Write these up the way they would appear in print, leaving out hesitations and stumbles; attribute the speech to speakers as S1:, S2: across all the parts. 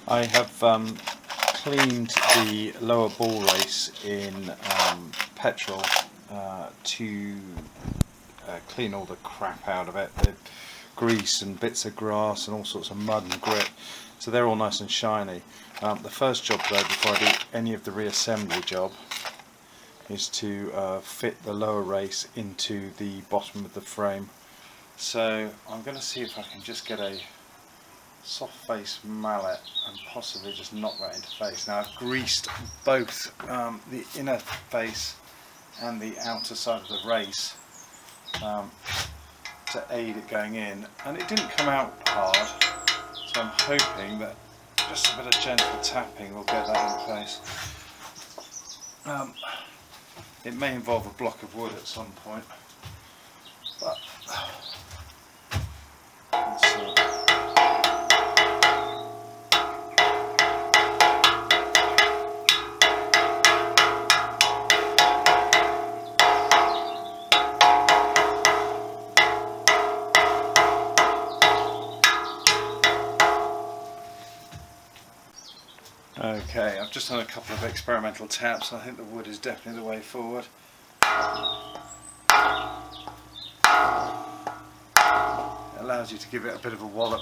S1: I have cleaned the lower ball race in petrol to clean all the crap out of it, the grease and bits of grass and all sorts of mud and grit, so they're all nice and shiny. The first job though, before I do any of the reassembly job, is to fit the lower race into the bottom of the frame. So I'm going to see if I can just get a soft face mallet and possibly just knock that into face. Now I've greased both the inner face and the outer side of the race to aid it going in, and it didn't come out hard, so I'm hoping that just a bit of gentle tapping will get that in place. It may involve a block of wood at some point, but let's see. Okay, I've just done a couple of experimental taps. I think the wood is definitely the way forward. It allows you to give it a bit of a wallop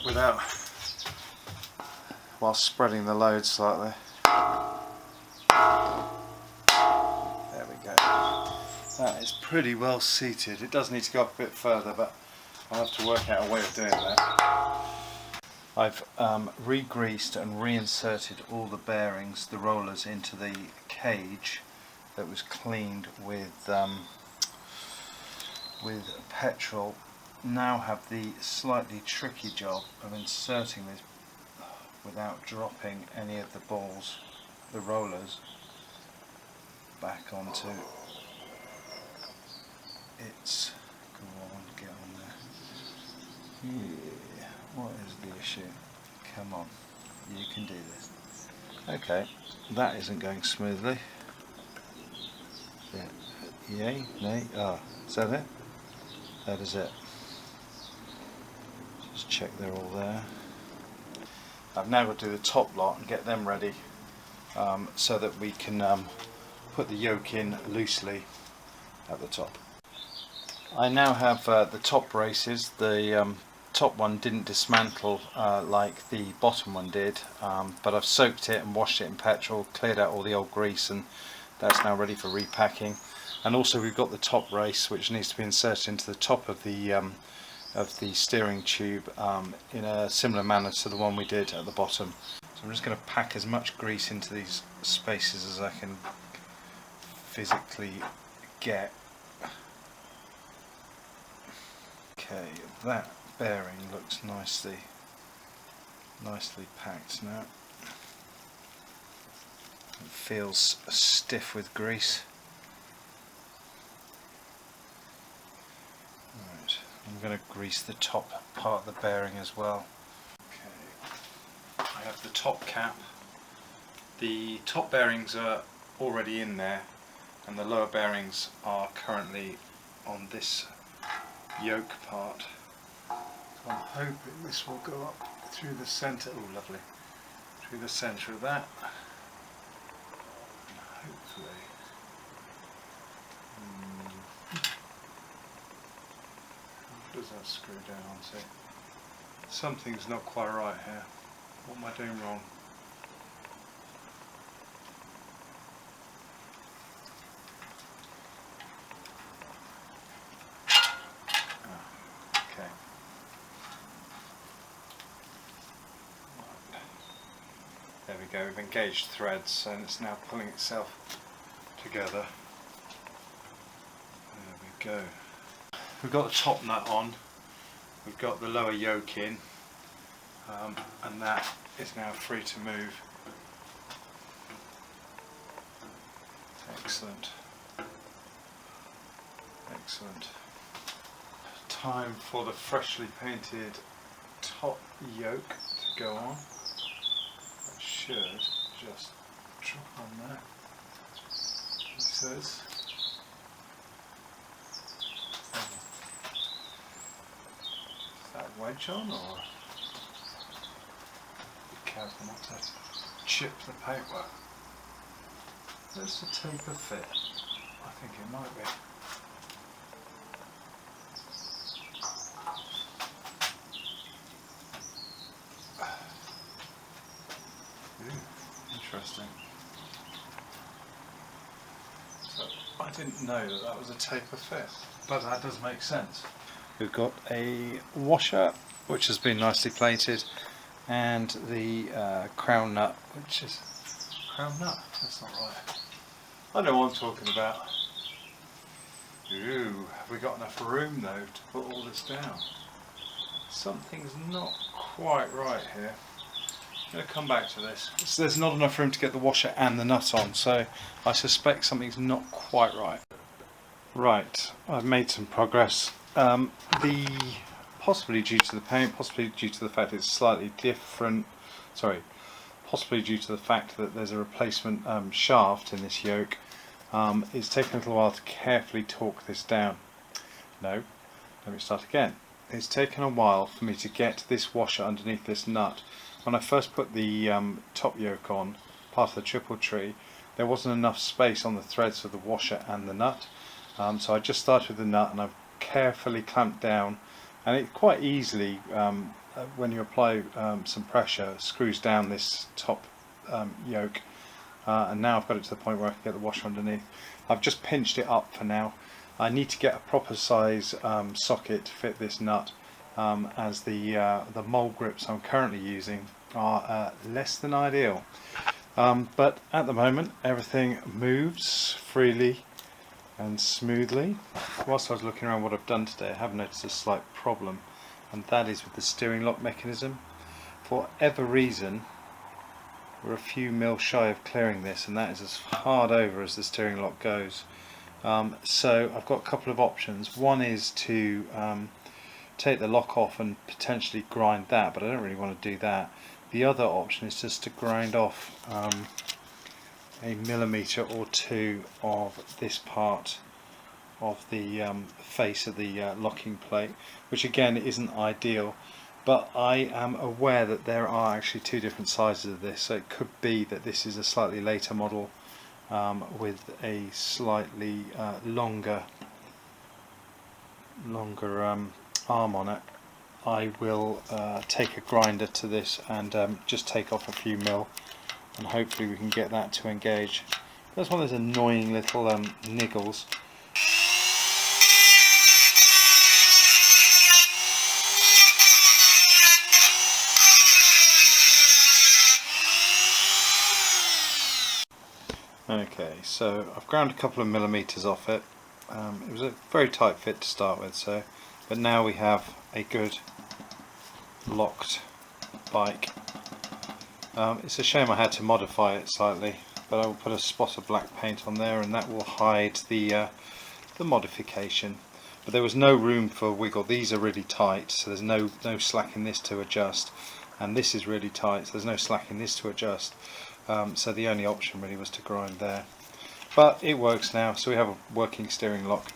S1: while spreading the load slightly. There we go. That is pretty well seated. It does need to go up a bit further, but I'll have to work out a way of doing that. I've re-greased and reinserted all the bearings, the rollers, into the cage that was cleaned with petrol. Now have the slightly tricky job of inserting this without dropping any of the balls, the rollers, back onto its. Go on, get on there. Yeah. What is the issue? Come on, you can do this. Okay, that isn't going smoothly. Yay, nay, is that it? That is it. Just check they're all there. I've now got to do the top lot and get them ready so that we can put the yoke in loosely at the top. I now have the top braces. The top one didn't dismantle like the bottom one did, but I've soaked it and washed it in petrol, cleared out all the old grease, and that's now ready for repacking. And also we've got the top race, which needs to be inserted into the top of the steering tube in a similar manner to the one we did at the bottom. So I'm just going to pack as much grease into these spaces as I can physically get. Okay, that bearing looks nicely packed now. It feels stiff with grease. Right, I'm going to grease the top part of the bearing as well. Okay, I have the top cap. The top bearings are already in there, and the lower bearings are currently on this yoke part. So I'm hoping this will go up through the centre. Oh, lovely! Through the centre of that. And hopefully, how does that screw down onto? Something's not quite right here. What am I doing wrong? There we go, we've engaged threads and it's now pulling itself together. There we go. We've got the top nut on, we've got the lower yoke in, and that is now free to move. Excellent. Excellent. Time for the freshly painted top yoke to go on. Should just drop on there. It says. Is that wedge on or? careful not to chip the paintwork. Does the taper fit? I think it might be. Ooh, interesting. So I didn't know that that was a taper fit, but that does make sense. We've got a washer which has been nicely plated, and the crown nut, which is crown nut. That's not right. I know what I'm talking about. Ooh, have we got enough room though to put all this down? Something's not quite right here. I'm going to come back to this. So there's not enough room to get the washer and the nut on, so I suspect something's not quite right. Right, I've made some progress. Possibly due to the paint, possibly due to the fact it's slightly different, possibly due to the fact that there's a replacement shaft in this yoke, it's taken a little while to carefully torque this down. No, let me start again. It's taken a while for me to get this washer underneath this nut. When I first put the top yoke on, part of the triple tree, there wasn't enough space on the threads for the washer and the nut. So I just started with the nut and I've carefully clamped down, and it quite easily, when you apply some pressure, screws down this top yoke, and now I've got it to the point where I can get the washer underneath. I've just pinched it up for now. I need to get a proper size socket to fit this nut, as the mole grips I'm currently using are less than ideal. But at the moment everything moves freely and smoothly. Whilst I was looking around what I've done today, I have noticed a slight problem, and that is with the steering lock mechanism. For whatever reason, we're a few mil shy of clearing this, and that is as hard over as the steering lock goes. So I've got a couple of options. One is to take the lock off and potentially grind that, but I don't really want to do that. The other option is just to grind off a millimetre or two of this part of the face of the locking plate, which again isn't ideal, but I am aware that there are actually two different sizes of this, so it could be that this is a slightly later model with a slightly longer arm on it. I will take a grinder to this and just take off a few mil, and hopefully we can get that to engage. That's one of those annoying little niggles. Okay, so I've ground a couple of millimetres off it. It was a very tight fit to start with, but now we have a good locked bike. It's a shame I had to modify it slightly, but I will put a spot of black paint on there and that will hide the modification. But there was no room for wiggle. These are really tight, so there's no slack in this to adjust, and this is really tight, so there's no slack in this to adjust. So the only option really was to grind there. But it works now, so we have a working steering lock.